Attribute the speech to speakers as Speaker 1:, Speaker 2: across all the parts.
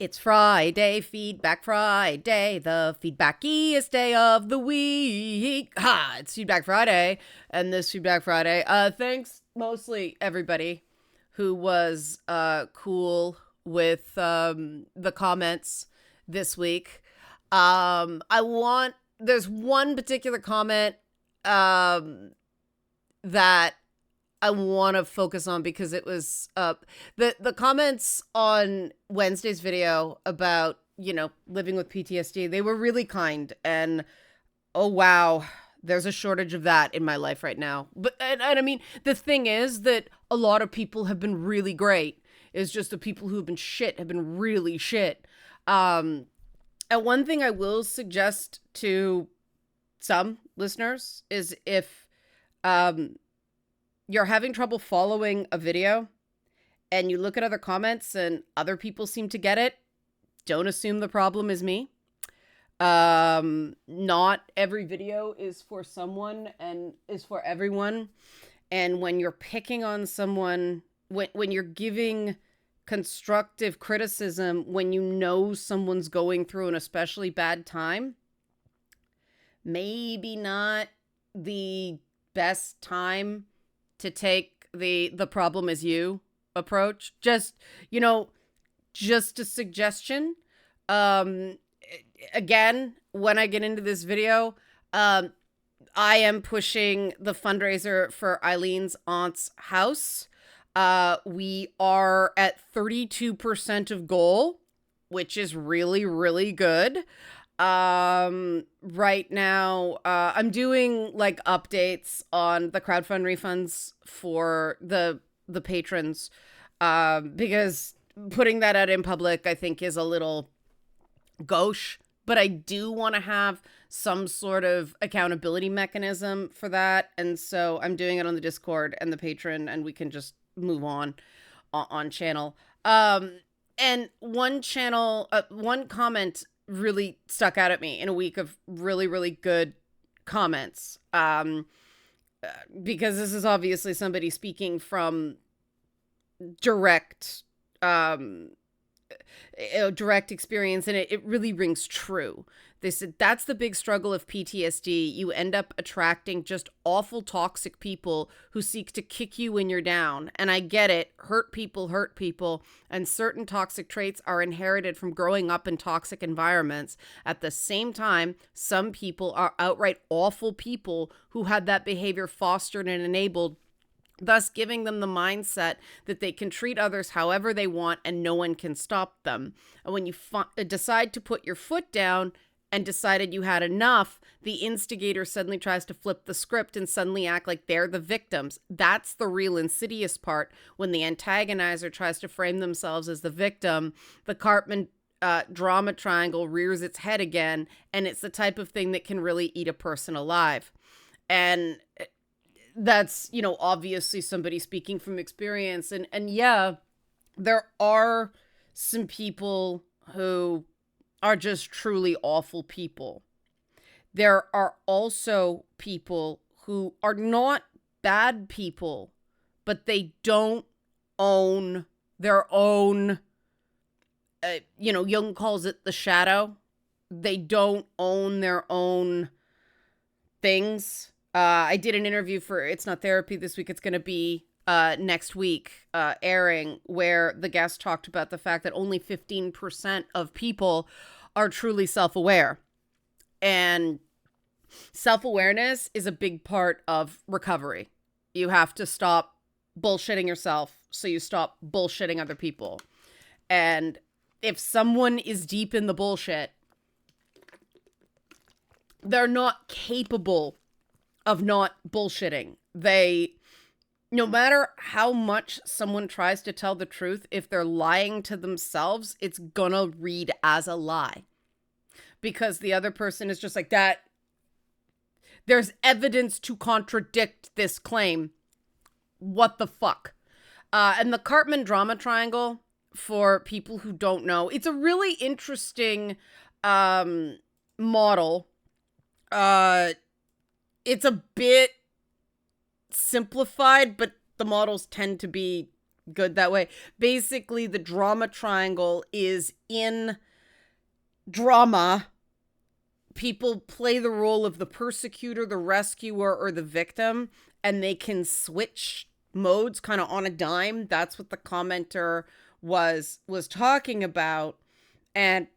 Speaker 1: It's Friday, Feedback Friday, the feedbackiest day of the week. Ha! It's Feedback Friday, and this Feedback Friday, thanks mostly everybody who was cool with the comments this week. There's one particular comment that I want to focus on because it was the comments on Wednesday's video about, living with PTSD. They were really kind, and oh wow, there's a shortage of that in my life right now. But and I mean, the thing is that a lot of people have been really great. It's just the people who have been shit have been really shit. And one thing I will suggest to some listeners is if you're having trouble following a video and you look at other comments and other people seem to get it, don't assume the problem is me. Not every video is for someone and is for everyone. And when you're picking on someone, when you're giving constructive criticism, when you know someone's going through an especially bad time, maybe not the best time to take the problem is you approach. Just a suggestion. Again, when I get into this video, I am pushing the fundraiser for Eileen's aunt's house. We are at 32% of goal, which is really, really good. Right now, I'm doing like updates on the crowdfund refunds for the patrons, because putting that out in public, I think, is a little gauche, but I do want to have some sort of accountability mechanism for that. And so I'm doing it on the Discord and the Patreon, and we can just move on channel. And one comment really stuck out at me in a week of really, really good comments. Because this is obviously somebody speaking from direct experience, and it really rings true. They said that's the big struggle of PTSD. You end up attracting just awful toxic people who seek to kick you when you're down. And I get it. Hurt people, and certain toxic traits are inherited from growing up in toxic environments. At the same time, some people are outright awful people who had that behavior fostered and enabled, thus giving them the mindset that they can treat others however they want and no one can stop them. And when you decide to put your foot down and decided you had enough, the instigator suddenly tries to flip the script and suddenly act like they're the victims. That's the real insidious part. When the antagonizer tries to frame themselves as the victim, the Karpman drama triangle rears its head again, and it's the type of thing that can really eat a person alive. And that's, obviously somebody speaking from experience. And yeah, there are some people who are just truly awful people. There are also people who are not bad people, but they don't own their own, Jung calls it the shadow. They don't own their own things. I did an interview for It's Not Therapy this week. It's going to be next week airing, where the guest talked about the fact that only 15% of people are truly self-aware. And self-awareness is a big part of recovery. You have to stop bullshitting yourself so you stop bullshitting other people. And if someone is deep in the bullshit, they're not capable of not bullshitting. No matter how much someone tries to tell the truth, if they're lying to themselves, it's gonna read as a lie. Because the other person is just like that. There's evidence to contradict this claim. What the fuck? And the Karpman drama triangle, for people who don't know, it's a really interesting model. It's a bit simplified, but the models tend to be good that way. Basically, the drama triangle is in drama. People play the role of the persecutor, the rescuer, or the victim, and they can switch modes kind of on a dime. That's what the commenter was talking about. And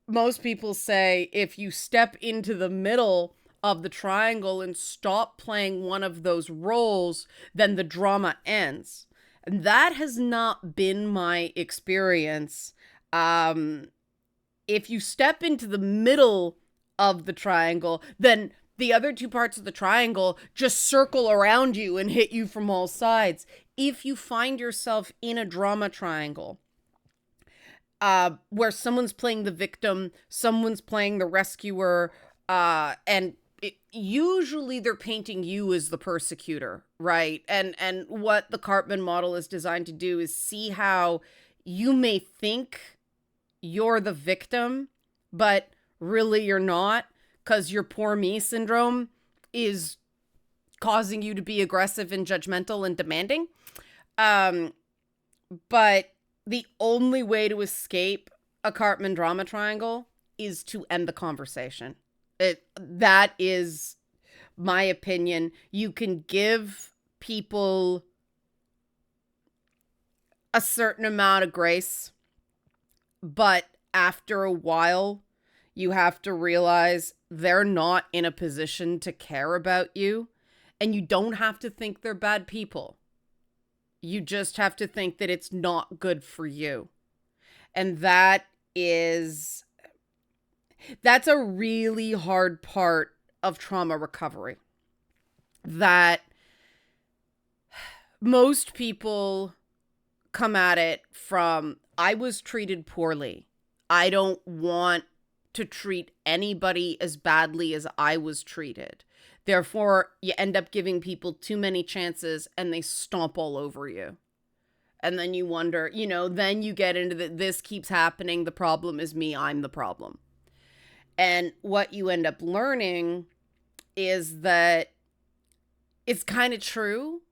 Speaker 1: most people say if you step into the middle of the triangle and stop playing one of those roles, then the drama ends. And that has not been my experience. If you step into the middle of the triangle, then the other two parts of the triangle just circle around you and hit you from all sides. If you find yourself in a drama triangle, where someone's playing the victim, someone's playing the rescuer, and usually they're painting you as the persecutor, right? And what the Karpman model is designed to do is see how you may think you're the victim, but really you're not, because your poor me syndrome is causing you to be aggressive and judgmental and demanding. But the only way to escape a Karpman drama triangle is to end the conversation. That is my opinion. You can give people a certain amount of grace, but after a while, you have to realize they're not in a position to care about you, and you don't have to think they're bad people. You just have to think that it's not good for you. And that's a really hard part of trauma recovery. That most people come at it from, I was treated poorly. I don't want to treat anybody as badly as I was treated. Therefore, you end up giving people too many chances and they stomp all over you. And then you wonder, then you get into this keeps happening. The problem is me. I'm the problem. And what you end up learning is that it's kind of true,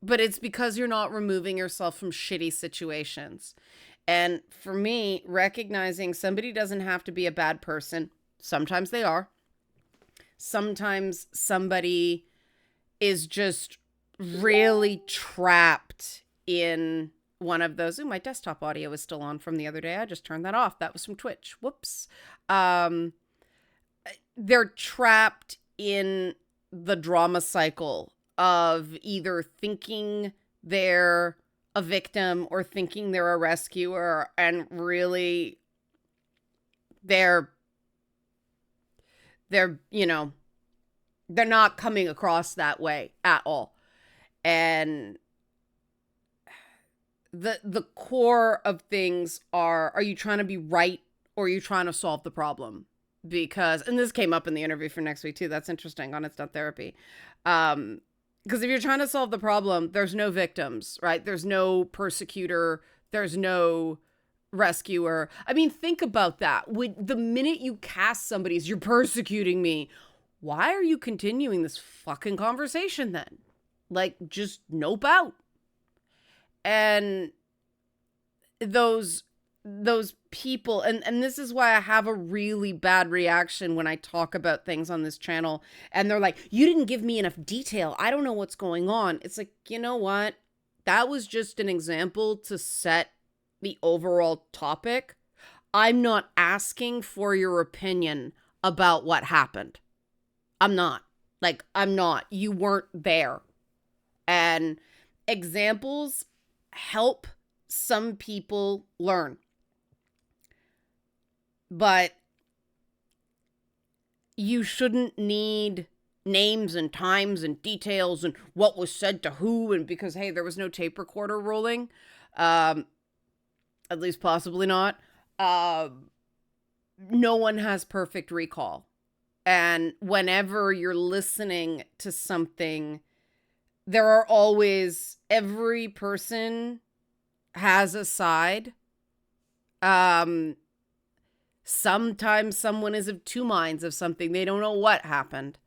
Speaker 1: but it's because you're not removing yourself from shitty situations. And for me, recognizing somebody doesn't have to be a bad person. Sometimes they are. Sometimes somebody is just really trapped in one of those. Ooh, my desktop audio is still on from the other day. I just turned that off. That was from Twitch. Whoops. They're trapped in the drama cycle of either thinking they're a victim or thinking they're a rescuer, and really they're not coming across that way at all. And the core of things are you trying to be right or are you trying to solve the problem? Because, and this came up in the interview for next week too, that's interesting, on It's Not Therapy. Because if you're trying to solve the problem, there's no victims, right? There's no persecutor. There's no rescuer. I mean, think about that. The minute you cast somebody as, you're persecuting me, why are you continuing this fucking conversation then? Like, just nope out. And those people, and this is why I have a really bad reaction when I talk about things on this channel and they're like, you didn't give me enough detail, I don't know what's going on. It's like, you know what? That was just an example to set the overall topic. I'm not asking for your opinion about what happened. I'm not. You weren't there. And examples help some people learn. But you shouldn't need names and times and details and what was said to who, and because, hey, there was no tape recorder rolling. At least possibly not. No one has perfect recall. And whenever you're listening to something, there are always, every person has a side. Sometimes someone is of two minds of something. They don't know what happened.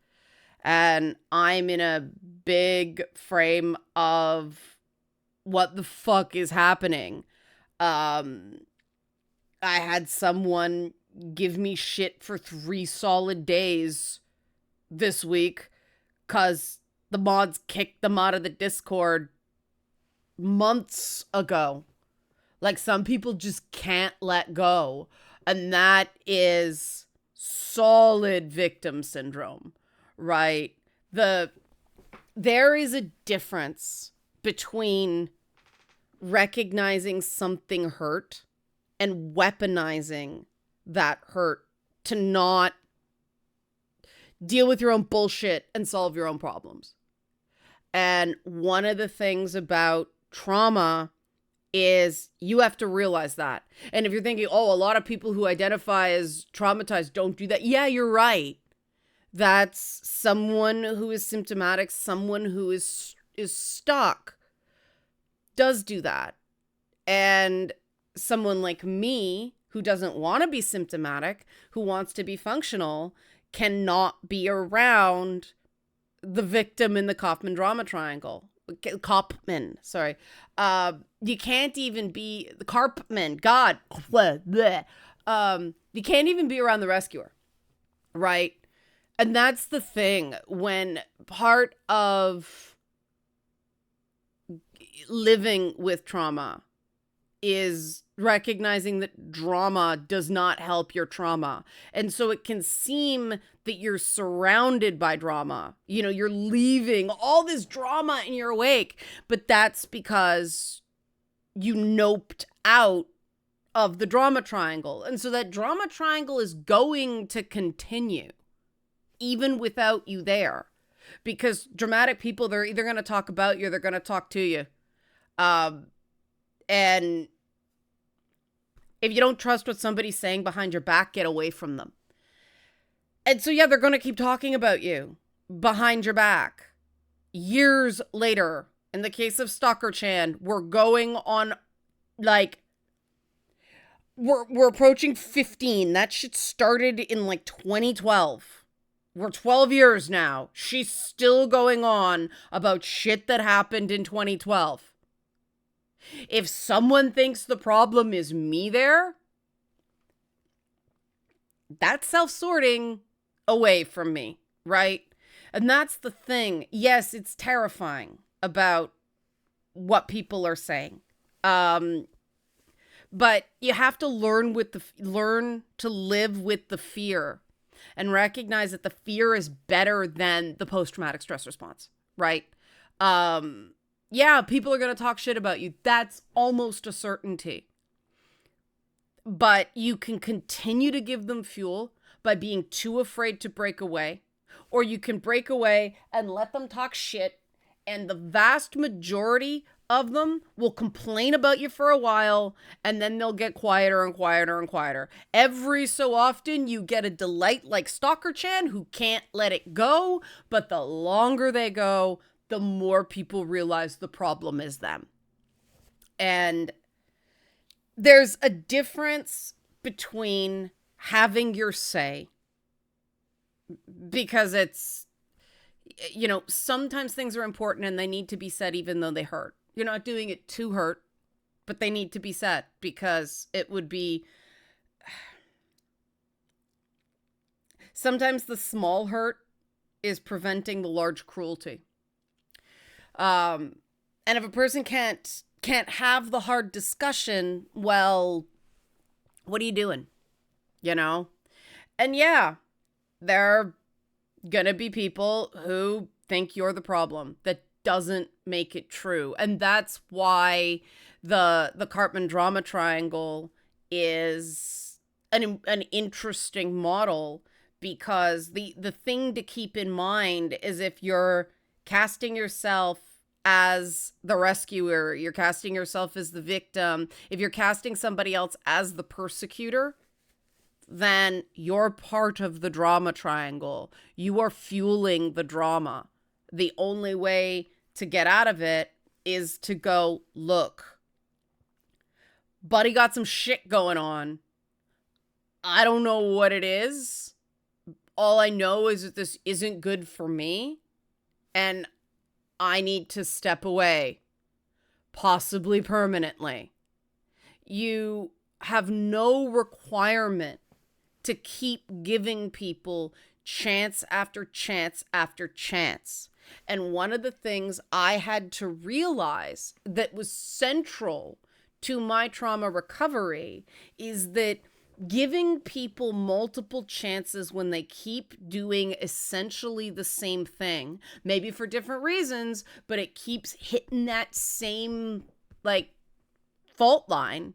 Speaker 1: And I'm in a big frame of what the fuck is happening? I had someone give me shit for 3 solid days this week because the mods kicked them out of the Discord months ago. Like, some people just can't let go. And that is solid victim syndrome, right? There is a difference between recognizing something hurt and weaponizing that hurt to not deal with your own bullshit and solve your own problems. And one of the things about trauma is you have to realize that. And if you're thinking, oh, a lot of people who identify as traumatized don't do that. Yeah, you're right. That's someone who is symptomatic, someone who is stuck does do that. And someone like me who doesn't want to be symptomatic, who wants to be functional, cannot be around the victim in the Karpman drama triangle. Karpman, sorry. You can't even be the Karpman. God, you can't even be around the rescuer, right? And that's the thing. When part of living with trauma is recognizing that drama does not help your trauma. And so it can seem that you're surrounded by drama. You know, you're leaving all this drama in your wake, but that's because you noped out of the drama triangle. And so that drama triangle is going to continue even without you there, because dramatic people, they're either going to talk about you or they're going to talk to you. And if you don't trust what somebody's saying behind your back, get away from them. And so, yeah, they're going to keep talking about you behind your back. Years later, in the case of Stalker Chan, we're going on, like, we're approaching 15. That shit started in, like, 2012. We're 12 years now. She's still going on about shit that happened in 2012. If someone thinks the problem is me there, that's self-sorting away from me, right? And that's the thing. Yes, it's terrifying about what people are saying. But you have to learn to live with the fear and recognize that the fear is better than the post-traumatic stress response, right? Yeah, people are going to talk shit about you. That's almost a certainty. But you can continue to give them fuel by being too afraid to break away. Or you can break away and let them talk shit. And the vast majority of them will complain about you for a while. And then they'll get quieter and quieter and quieter. Every so often you get a delight like Stalker Chan who can't let it go. But the longer they go, the more people realize the problem is them. And there's a difference between having your say, because it's, you know, sometimes things are important and they need to be said even though they hurt. You're not doing it to hurt, but they need to be said because it would be... Sometimes the small hurt is preventing the large cruelty. And if a person can't have the hard discussion, well, what are you doing? You know? And yeah, there are gonna be people who think you're the problem. That doesn't make it true. And that's why the Karpman drama triangle is an interesting model, because the thing to keep in mind is if you're casting yourself as the rescuer, you're casting yourself as the victim, if you're casting somebody else as the persecutor, then you're part of the drama triangle. You are fueling the drama. The only way to get out of it is to go, look, buddy got some shit going on. I don't know what it is. All I know is that this isn't good for me. And I need to step away. possibly permanently. You have no requirement to keep giving people chance after chance after chance. And one of the things I had to realize that was central to my trauma recovery is that giving people multiple chances when they keep doing essentially the same thing, maybe for different reasons, but it keeps hitting that same like fault line,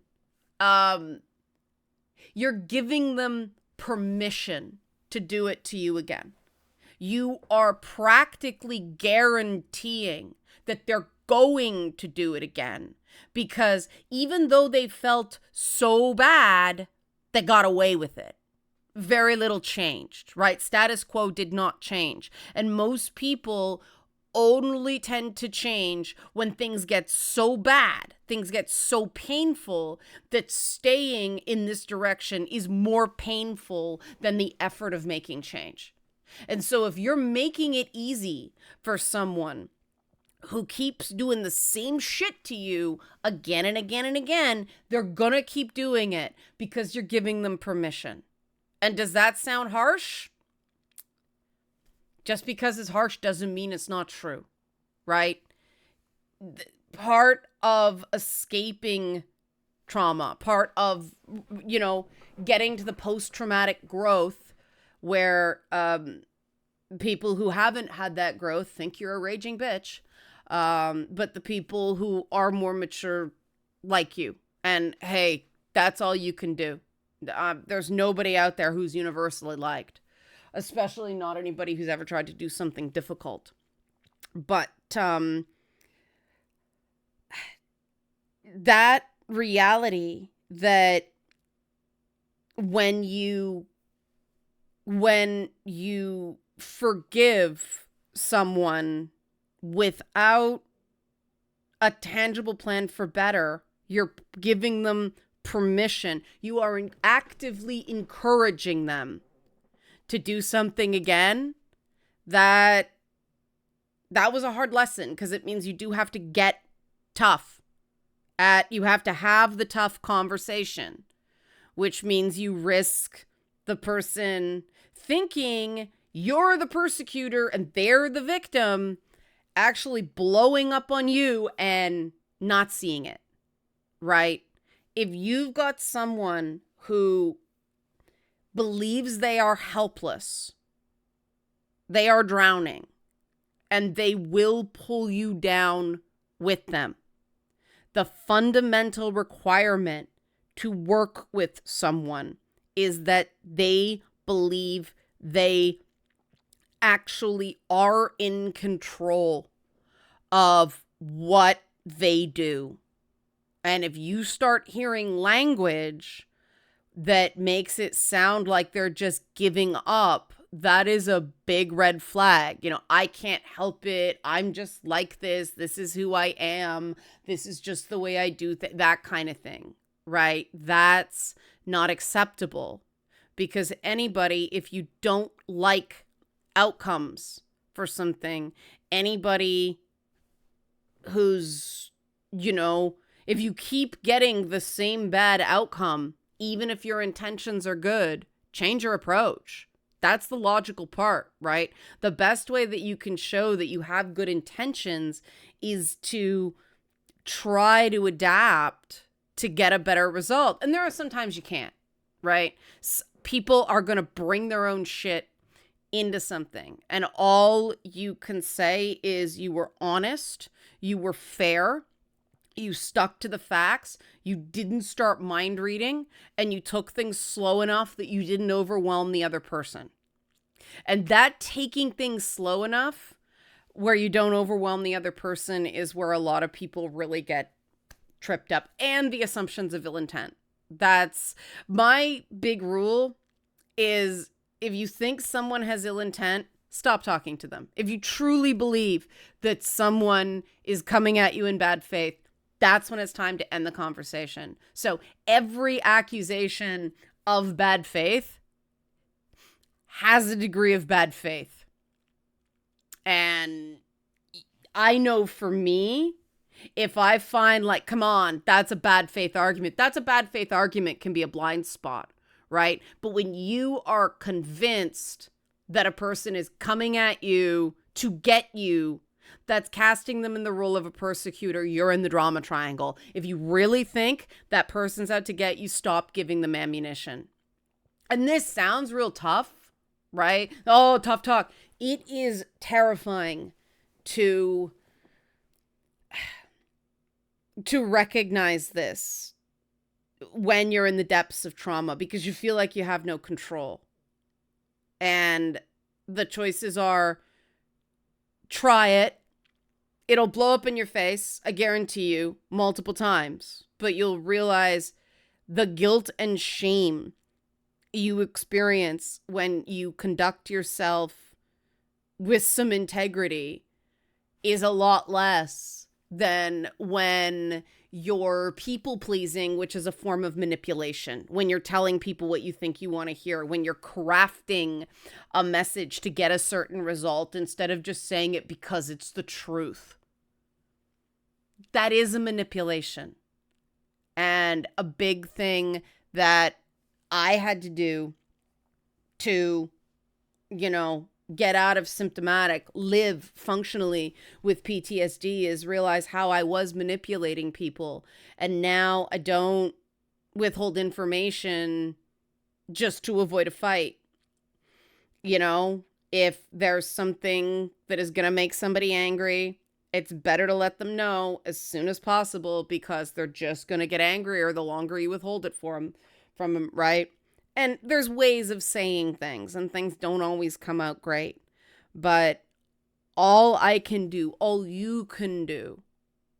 Speaker 1: you're giving them permission to do it to you again. You are practically guaranteeing that they're going to do it again, because even though they felt so bad, they got away with it. Very little changed, right? Status quo did not change. And most people only tend to change when things get so bad, things get so painful, that staying in this direction is more painful than the effort of making change. And so if you're making it easy for someone who keeps doing the same shit to you again and again and again, they're gonna keep doing it because you're giving them permission. And does that sound harsh? Just because it's harsh doesn't mean it's not true, right? Part of escaping trauma, part of, getting to the post-traumatic growth where people who haven't had that growth think you're a raging bitch. But the people who are more mature like you. And hey, that's all you can do. There's nobody out there who's universally liked, especially not anybody who's ever tried to do something difficult. But that reality that when you forgive someone without a tangible plan for better, you're giving them permission. You are actively encouraging them to do something again. That was a hard lesson, because it means you do have to get tough. You have to have the tough conversation, which means you risk the person thinking you're the persecutor and they're the victim actually blowing up on you and not seeing it, right? If you've got someone who believes they are helpless, they are drowning, and they will pull you down with them, the fundamental requirement to work with someone is that they believe they actually are in control of what they do. And if you start hearing language that makes it sound like they're just giving up, that is a big red flag. I can't help it. I'm just like this. This is who I am. This is just the way I do that kind of thing, right? That's not acceptable, because anybody, if you don't like outcomes for something, anybody who's, if you keep getting the same bad outcome, even if your intentions are good, change your approach. That's the logical part, right? The best way that you can show that you have good intentions is to try to adapt to get a better result. And there are some times you can't, right? People are going to bring their own shit into something, and all you can say is you were honest, you were fair, you stuck to the facts, you didn't start mind reading, and you took things slow enough that you didn't overwhelm the other person. And that taking things slow enough where you don't overwhelm the other person is where a lot of people really get tripped up, and the assumptions of ill intent. That's my big rule, is if you think someone has ill intent, stop talking to them. If you truly believe that someone is coming at you in bad faith, that's when it's time to end the conversation. So every accusation of bad faith has a degree of bad faith. And I know for me, If I find like, come on, that's a bad faith argument. That's a bad faith argument can be a blind spot, right? But when you are convinced that a person is coming at you to get you, that's casting them in the role of a persecutor. You're in the drama triangle. If you really think that person's out to get you, stop giving them ammunition. And this sounds real tough, right? Oh, tough talk. It is terrifying to recognize this when you're in the depths of trauma, because you feel like you have no control. And the choices are try it. It'll blow up in your face, I guarantee you, multiple times. But you'll realize the guilt and shame you experience when you conduct yourself with some integrity is a lot less than when you're people pleasing, which is a form of manipulation. When you're telling people what you think you want to hear, when you're crafting a message to get a certain result instead of just saying it because it's the truth. That is a manipulation. And a big thing that I had to do to, get out of symptomatic, live functionally with PTSD is realize how I was manipulating people. And now I don't withhold information just to avoid a fight. If there's something that is going to make somebody angry, it's better to let them know as soon as possible, because they're just going to get angrier the longer you withhold it from them, right? And there's ways of saying things, and things don't always come out great. But all you can do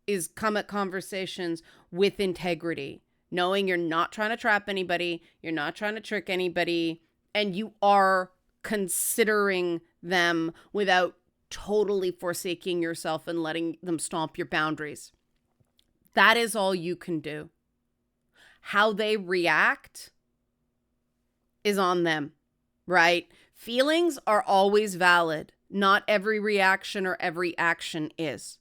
Speaker 1: is come at conversations with integrity, knowing you're not trying to trap anybody, you're not trying to trick anybody, and you are considering them without totally forsaking yourself and letting them stomp your boundaries. That is all you can do. How they react is on them, right? Feelings are always valid. Not every reaction or every action is.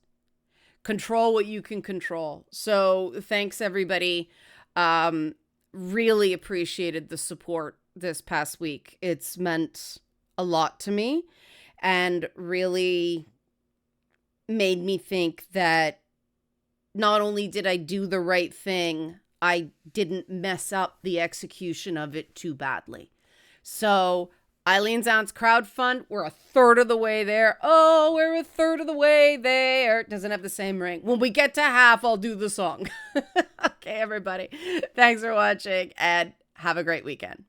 Speaker 1: Control what you can control. So thanks, everybody. Really appreciated the support this past week. It's meant a lot to me and really made me think that not only did I do the right thing, I didn't mess up the execution of it too badly. So Eileen's Ounce crowdfund, we're a third of the way there. Oh, we're a third of the way there. It doesn't have the same ring. When we get to half, I'll do the song. Okay, everybody. Thanks for watching and have a great weekend.